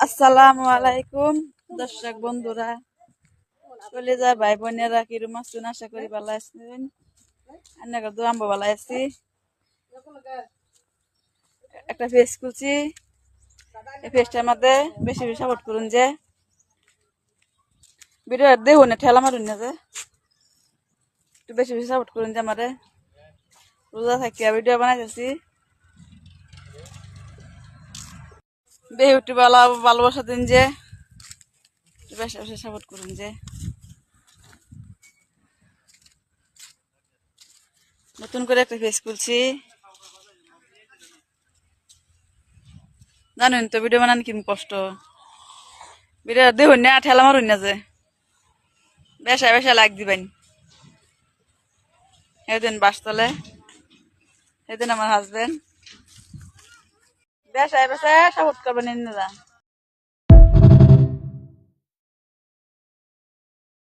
আসসালামু আলাইকুম দর্শক বন্ধুরা, চলে যায় ভাই বোনেরা, কিরম আছেন? আশা করি ভালো আছেন। আমরা ভালো আছি। একটা ফেস খুলছি, এই ফেসটার মধ্যে বেশি বেশি সাপোর্ট করুন যে ভিডিও দেখুন না, ঠেলা মারুন না যে একটু বেশি বেশি সাপোর্ট করুন যে আমারে। রোজা থাকিয়া ভিডিও বানাইতেছি, বেশি একটু ভালোবাসা দিন যে, বেশি বেশি সাপোর্ট করুন যে। নতুন করে একটা ফেস খুলছি, জানেন তো ভিডিও বানান কি কষ্ট। ভিডিও দেখুন না, ঠেলা মারুন না যে, বেশা বেশা লাইক দিবেন। এদিন বাসতলে, এদিন আমার হাজবেন্ড বেশা বেশা সাপোর্ট করবেন।